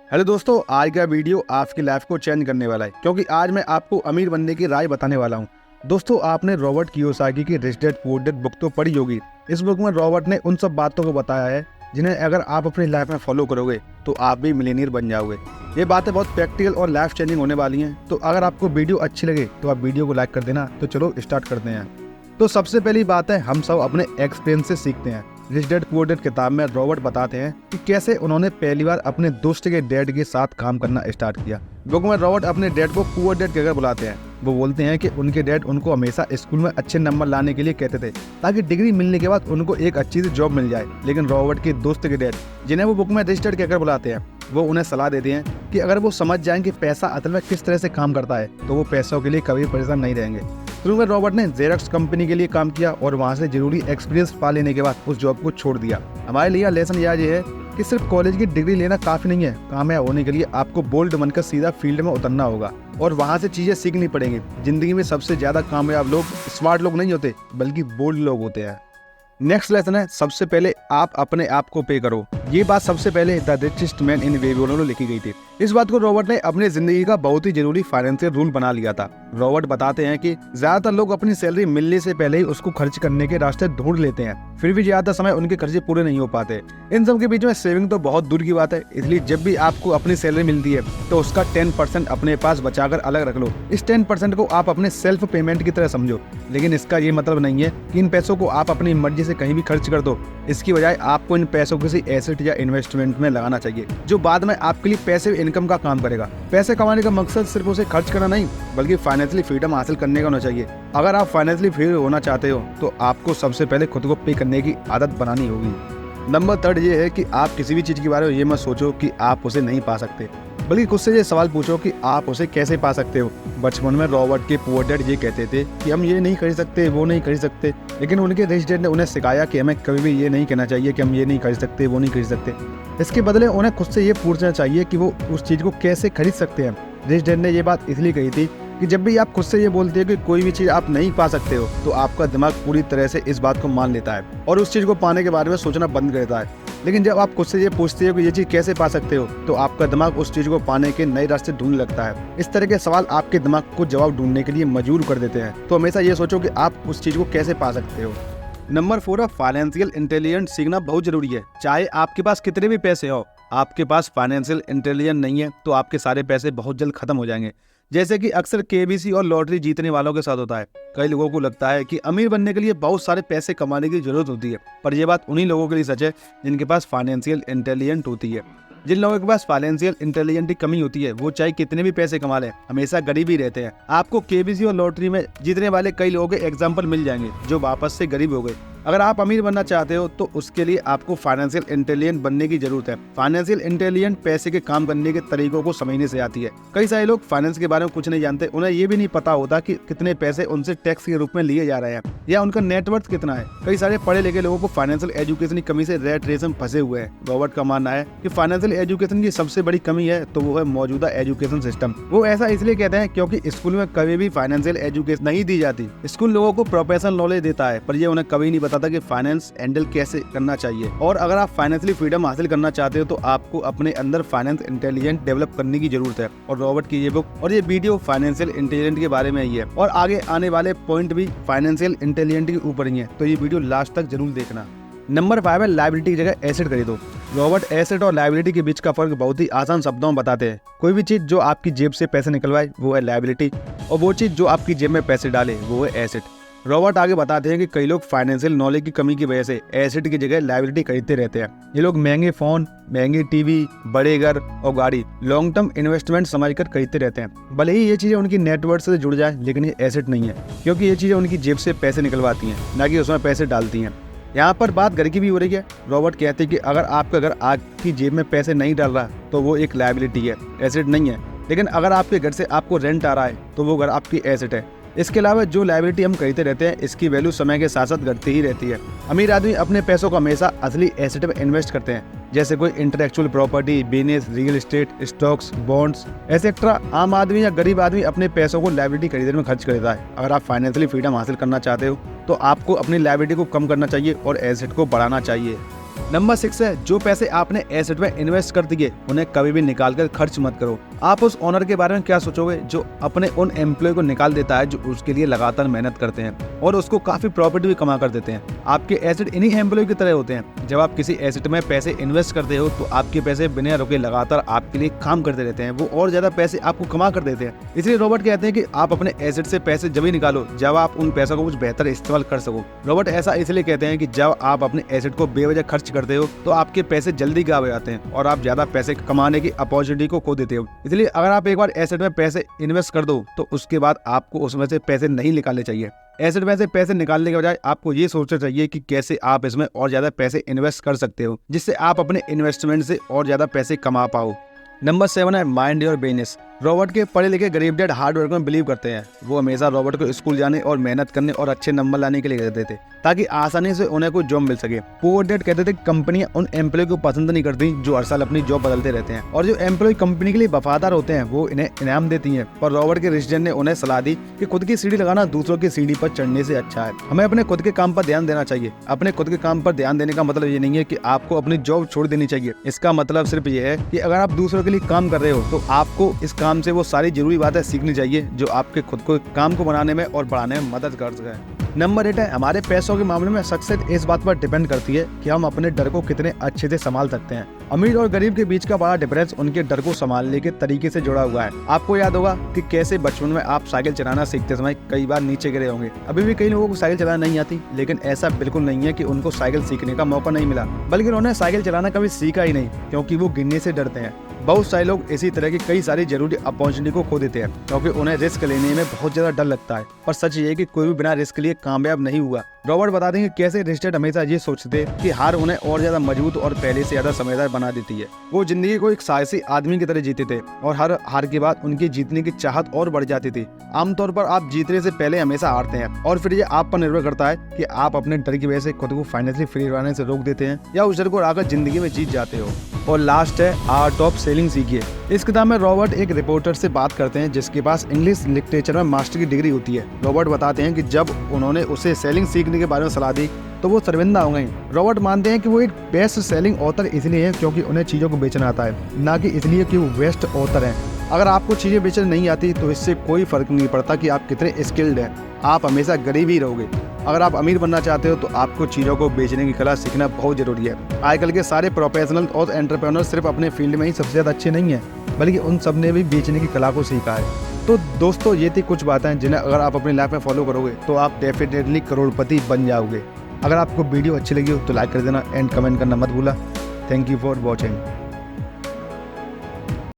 Hello दोस्तों, आज का वीडियो आपकी लाइफ को चेंज करने वाला है क्योंकि आज मैं आपको अमीर बनने की राय बताने वाला हूं। दोस्तों, आपने रॉबर्ट कियोसाकी की rich dad poor dad book तो पढ़ी होगी। इस बुक में रॉबर्ट ने उन सब बातों को बताया है जिन्हें अगर आप अपनी लाइफ में फॉलो करोगे तो आप भी मिलियनियर बन जाओगे। ये बातें बहुत प्रैक्टिकल और लाइफ चेंजिंग होने वाली हैं। तो अगर आपको वीडियो अच्छी लगे तो आप वीडियो को लाइक कर देना। तो चलो स्टार्ट करते हैं। तो सबसे पहली बात है, हम सब अपने एक्सपीरियंस से सीखते हैं। रिच डैड पुअर डैड किताब में रॉबर्ट बताते हैं कि कैसे उन्होंने पहली बार अपने दोस्त के डैड के साथ काम करना स्टार्ट किया। बुक में रॉबर्ट अपने डैड को पुअर डैड कहकर बुलाते हैं। वो बोलते हैं कि उनके डैड उनको हमेशा स्कूल में अच्छे नंबर लाने के लिए कहते थे ताकि डिग्री मिलने के बाद उनको एक अच्छी सी जॉब मिल जाए। लेकिन रॉबर्ट के दोस्त के डैड, जिन्हें वो बुक में रिच डैड कहकर बुलाते हैं, वो उन्हें सलाह देते हैं कि अगर वो समझ जाएं कि पैसा असल में किस तरह से काम करता है तो वो पैसों के लिए कभी परेशान नहीं रहेंगे। शुरू में रॉबर्ट ने जेरॉक्स कंपनी के लिए काम किया और वहां से जरूरी एक्सपीरियंस पा लेने के बाद उस जॉब को छोड़ दिया। हमारे लिए लेसन यह है कि सिर्फ कॉलेज की डिग्री लेना काफी नहीं है। कामयाब होने के लिए आपको बोल्ड बनकर सीधा फील्ड में उतरना होगा और वहां से चीजें सीखनी पड़ेंगी। जिंदगी में सबसे ज्यादा कामयाब लोग स्मार्ट लोग नहीं होते बल्कि बोल्ड लोग होते हैं। नेक्स्ट लेसन है, सबसे पहले आप अपने आप को पे करो। ये बात सबसे पहले the richest man in Babylon में लिखी गई थी। इस बात को रॉबर्ट ने अपनी जिंदगी का बहुत ही जरूरी फाइनेंशियल रूल बना लिया था। रॉबर्ट बताते हैं कि ज्यादातर लोग अपनी सैलरी मिलने से पहले ही उसको खर्च करने के रास्ते ढूंढ लेते हैं, फिर भी ज्यादा समय उनके खर्चे पूरे नहीं हो पाते। इन सब के बीच में सेविंग तो बहुत दूर की बात है। इसलिए जब भी आपको अपनी सैलरी मिलती है तो उसका 10% अपने पास बचाकर अलग रख लो। इस 10% को आप अपने सेल्फ पेमेंट की तरह समझो। लेकिन इसका ये मतलब नहीं है कि इन पैसों को आप अपनी मर्जी से कहीं भी खर्च कर दो। इसकी बजाय आपको इन पैसों को किसी एसेट या इन्वेस्टमेंट में लगाना चाहिए जो बाद में आपके लिए पैसिव इनकम का काम करेगा। पैसे कमाने का मकसद सिर्फ उसे खर्च करना नहीं बल्कि फाइनेंशियली फ्रीडम हासिल करने का होना चाहिए। अगर आप फाइनेंशियली फ्री होना चाहते हो तो आपको सबसे पहले खुद को पे करने की आदत बनानी होगी। नंबर 3 ये है कि आप किसी भी चीज के बारे में ये मत सोचो कि आप उसे नहीं पा सकते, बल्कि खुद से ये सवाल पूछो कि आप उसे कैसे पा सकते हो। बचपन में रॉबर्ट के पुअर डैड ये कहते थे कि हम ये नहीं खरीद सकते, वो नहीं खरीद सकते, लेकिन उनके रिच डैड ने उन्हें सिखाया कि हमें कभी भी ये नहीं कहना चाहिए कि हम ये नहीं खरीद सकते, वो नहीं खरीद सकते। इसके बदले उन्हें खुद से ये पूछना चाहिए कि वो उस चीज को कैसे खरीद सकते हैं। रिच डैड ने ये बात इसलिए कही थी कि जब भी आप खुद से ये बोलते हो कि कोई भी चीज आप नहीं पा सकते हो तो आपका दिमाग पूरी तरह से इस बात को मान लेता है और उस चीज को पाने के बारे में सोचना बंद कर देता है। लेकिन जब आप खुद से ये पूछते हो कि ये चीज कैसे पा सकते हो तो आपका दिमाग उस चीज को पाने के नए रास्ते ढूंढने लगता है। इस तरह के सवाल आपके दिमाग को जवाब ढूंढने के लिए मजबूर कर देते हैं। तो हमेशा ये सोचो कि आप उस चीज को कैसे पा सकते हो। नंबर 4, फाइनेंशियल इंटेलिजेंस सीखना बहुत जरूरी है। चाहे आपके पास कितने भी पैसे हो, आपके पास फाइनेंशियल इंटेलिजेंस नहीं है तो आपके सारे पैसे बहुत जल्द खत्म हो जाएंगे। जैसे कि अक्सर केबीसी और लॉटरी जीतने वालों के साथ होता है। कई लोगों को लगता है कि अमीर बनने के लिए बहुत सारे पैसे कमाने की जरूरत होती है, पर यह बात उन्हीं लोगों के लिए सच है जिनके पास फाइनेंशियल इंटेलिजेंस होती है। जिन लोगों के पास फाइनेंशियल इंटेलिजेंस की कमी होती है वो चाहे कितने भी पैसे कमा लें हमेशा गरीब ही रहते हैं। आपको केबीसी और लॉटरी में जीतने वाले कई लोगों के एग्जाम्पल मिल जाएंगे जो वापस से गरीब हो गए। अगर आप अमीर बनना चाहते हो तो उसके लिए आपको फाइनेंशियल इंटेलिजेंस बनने की जरूरत है। फाइनेंशियल इंटेलिजेंस पैसे के काम करने के तरीकों को समझने से आती है। कई सारे लोग फाइनेंस के बारे में कुछ नहीं जानते। उन्हें ये भी नहीं पता होता कि कितने पैसे उनसे टैक्स के रूप में लिए जा रहे हैं या उनका नेटवर्थ कितना है। कई सारे पढ़े लिखे लोगों को फाइनेंशियल एजुकेशन की कमी से रेट रेस में फंसे हुए हैं। रॉबर्ट का मानना है कि फाइनेंशियल एजुकेशन की सबसे बड़ी कमी है तो वो है मौजूदा एजुकेशन सिस्टम। वो ऐसा इसलिए कहते हैं क्योंकि स्कूल में कभी भी फाइनेंशियल एजुकेशन नहीं दी जाती। स्कूल लोगों को प्रोफेशनल नॉलेज देता है पर ये उन्हें कभी नहीं बताता कि फाइनेंस हैंडल कैसे करना चाहिए। और अगर आप फाइनेंशियली फ्रीडम हासिल करना चाहते हो तो आपको अपने अंदर फाइनेंस इंटेलिजेंस डेवलप करने की जरूरत है। और रॉबर्ट की ये बुक और ये वीडियो फाइनेंशियल इंटेलिजेंस के बारे में ही है और आगे आने वाले पॉइंट भी फाइनेंशियल इंटेलिजेंस के ऊपर ही है, तो ये वीडियो लास्ट तक जरूर देखना। नंबर 5 है, लायबिलिटी की जगह एसेट खरीदो। रॉबर्ट एसेट और लायबिलिटी के बीच का फर्क बहुत ही आसान शब्दों में बताते हैं। कोई भी चीज जो आपकी जेब से पैसे निकलवाए वो है लायबिलिटी और वो चीज जो आपकी जेब में पैसे डाले वो है एसेट। रॉबर्ट आगे बताते हैं कि कई लोग फाइनेंशियल नॉलेज की कमी की वजह से एसेट की जगह लायबिलिटी खरीदते रहते हैं। ये लोग महंगे फोन, महंगी टीवी, बड़े घर और गाड़ी लॉन्ग टर्म इन्वेस्टमेंट समझकर खरीदते रहते हैं। भले ही ये चीजें उनकी नेटवर्थ से जुड़ जाए लेकिन ये एसेट नहीं है क्योंकि ये चीजें उनकी जेब से पैसे निकलवाती हैं, ना कि उसमें पैसे डालती हैं। यहाँ पर बात घर की भी हो रही है। रॉबर्ट कहते हैं कि अगर आपका घर आपकी जेब में पैसे नहीं डाल रहा तो वो एक लायबिलिटी है, एसेट नहीं है। लेकिन अगर आपके घर से आपको रेंट आ रहा है तो वो घर आपकी एसेट है। इसके अलावा जो लायबिलिटी हम खरीदते रहते हैं इसकी वैल्यू समय के साथ साथ घटती ही रहती है। अमीर आदमी अपने पैसों को हमेशा असली एसेट में इन्वेस्ट करते हैं, जैसे कोई intellectual property, business, real estate, stocks, bonds etcetera. आम आदमी या गरीब आदमी अपने पैसों को लायबिलिटी खरीदने में खर्च कर देता है। अगर आप फाइनेंशियली फ्रीडम हासिल करना चाहते हो तो आपको अपनी लायबिलिटी को कम करना चाहिए और एसेट को बढ़ाना चाहिए। नंबर 6 है, जो पैसे आपने एसेट में इन्वेस्ट कर दिए उन्हें कभी भी निकाल कर खर्च मत करो। आप उस ओनर के बारे में क्या सोचोगे जो अपने उन एम्प्लॉय को निकाल देता है जो उसके लिए लगातार मेहनत करते हैं और उसको काफी प्रॉफिट भी कमा कर देते हैं। आपके एसेट इन्हीं एम्प्लॉय की तरह होते हैं। जब आप किसी एसेट में पैसे इन्वेस्ट करते हो तो आपके पैसे बिना रुके लगातार आपके लिए काम करते रहते हैं, वो और ज्यादा पैसे आपको कमा कर देते हैं। इसलिए रॉबर्ट कहते हैं कि आप अपने एसेट से पैसे जब ही निकालो जब आप उन पैसों को कुछ बेहतर इस्तेमाल कर सको। रॉबर्ट ऐसा इसलिए कहते हैं कि जब आप अपने एसेट को बेवजह खर्च करते हो तो आपके पैसे जल्दी गायब हो जाते हैं और आप ज्यादा पैसे कमाने की अपॉर्चुनिटी को खो देते हो। इसलिए अगर आप एक बार एसेट में पैसे इन्वेस्ट कर दो तो उसके बाद आपको उसमें से पैसे नहीं निकालने चाहिए। एसेट में से पैसे निकालने के बजाय आपको ये सोचना चाहिए कि कैसे आप इसमें और ज्यादा पैसे इन्वेस्ट कर सकते हो जिससे आप अपने इन्वेस्टमेंट से और ज्यादा पैसे कमा पाओ। नंबर 7 है, माइंड योर बिजनेस। रॉबर्ट के पढ़े लिखे गरीब डैड हार्ड वर्क में बिलीव करते हैं। वो हमेशा रॉबर्ट को स्कूल जाने और मेहनत करने और अच्छे नंबर लाने के लिए कहते थे ताकि आसानी से उन्हें कोई जॉब मिल सके। पुअर डैड कहते थे कंपनियां उन एम्प्लॉय को पसंद नहीं करती जो हर साल अपनी जॉब बदलते रहते हैं और जो एम्प्लॉय कंपनी के लिए वफादार होते हैं वो इन्हें इनाम देती हैं। पर रॉबर्ट के रिच डैड ने उन्हें सलाह दी कि खुद की सीढ़ी लगाना दूसरों की सीढ़ी पर चढ़ने से अच्छा है। हमें अपने खुद के काम पर ध्यान देना चाहिए। अपने खुद के काम पर ध्यान देने का मतलब ये नहीं है कि आपको अपनी जॉब छोड़ देनी चाहिए। इसका मतलब सिर्फ ये है कि अगर आप दूसरों के लिए काम कर रहे हो तो आपको इस काम से वो सारी जरूरी बातें सीखनी चाहिए जो आपके खुद को काम को बनाने में और बढ़ाने में मदद कर सके। नंबर 8 है, हमारे पैसों के मामले में सक्सेस इस बात पर डिपेंड करती है कि हम अपने डर को कितने अच्छे से संभाल सकते हैं। अमीर और गरीब के बीच का बड़ा डिफरेंस उनके डर को संभालने के तरीके से जुड़ा हुआ है। आपको याद होगा कि कैसे बचपन में आप साइकिल चलाना सीखते समय कई बार नीचे गिरे होंगे। अभी भी कई लोगों को साइकिल चलाना नहीं आती, लेकिन ऐसा बिल्कुल नहीं है कि उनको साइकिल सीखने का मौका नहीं मिला, बल्कि उन्होंने साइकिल चलाना कभी सीखा ही नहीं क्योंकि वो गिरने से डरते हैं। बहुत सारे लोग इसी तरह की कई सारी जरूरी अपॉर्चुनिटी को खो देते हैं क्योंकि उन्हें रिस्क लेने में बहुत ज्यादा डर लगता है। पर सच ये है कि कोई भी बिना रिस्क लिए कामयाब नहीं हुआ। रॉबर्ट बता देंगे कैसे रिच डैड हमेशा ये सोचते कि हार उन्हें और ज्यादा मजबूत और पहले से ज्यादा समझदार बना देती है। वो जिंदगी को एक साहसी आदमी की तरह जीते थे और हर हार के बाद उनकी जीतने की चाहत और बढ़ जाती थी। आमतौर पर आप जीतने से पहले हमेशा हारते हैं और फिर ये आप पर निर्भर करता है कि आप अपने डर की वजह से खुद को फाइनेंशियली फ्री रहने से रोक देते हैं या उस डर को आकर जिंदगी में जीत जाते हो। और लास्ट है, आर्ट ऑफ सेलिंग सीखिए। इस किताब में रॉबर्ट एक रिपोर्टर से बात करते हैं जिसके पास इंग्लिश लिटरेचर में मास्टर की डिग्री होती है। रॉबर्ट बताते हैं कि जब उन्होंने उसे सेलिंग सीखने के बारे में सलाह दी तो वो शर्मिंदा हो गए। रॉबर्ट मानते हैं कि वो एक बेस्ट सेलिंग ऑथर इसलिए है क्योंकि उन्हें चीजों को बेचना आता है, ना कि इसलिए कि वो बेस्ट ऑथर हैं। अगर आपको चीजें बेचना नहीं आती तो इससे कोई फर्क नहीं पड़ता कि आप कितने स्किल्ड हैं, आप हमेशा गरीब ही रहोगे। अगर आप अमीर बनना चाहते हो तो आपको चीज़ों को बेचने की कला सीखना बहुत जरूरी है। आजकल के सारे प्रोफेशनल और एंटरप्रेन्योर सिर्फ अपने फील्ड में ही सबसे ज़्यादा अच्छे नहीं हैं, बल्कि उन सब ने भी बेचने की कला को सीखा है। तो दोस्तों, ये थी कुछ बातें जिन्हें अगर आप अपनी लाइफ में फॉलो करोगे तो आप डेफिनेटली करोड़पति बन जाओगे। अगर आपको वीडियो अच्छी लगी हो तो लाइक कर देना एंड कमेंट करना मत भूला। Thank you for watching.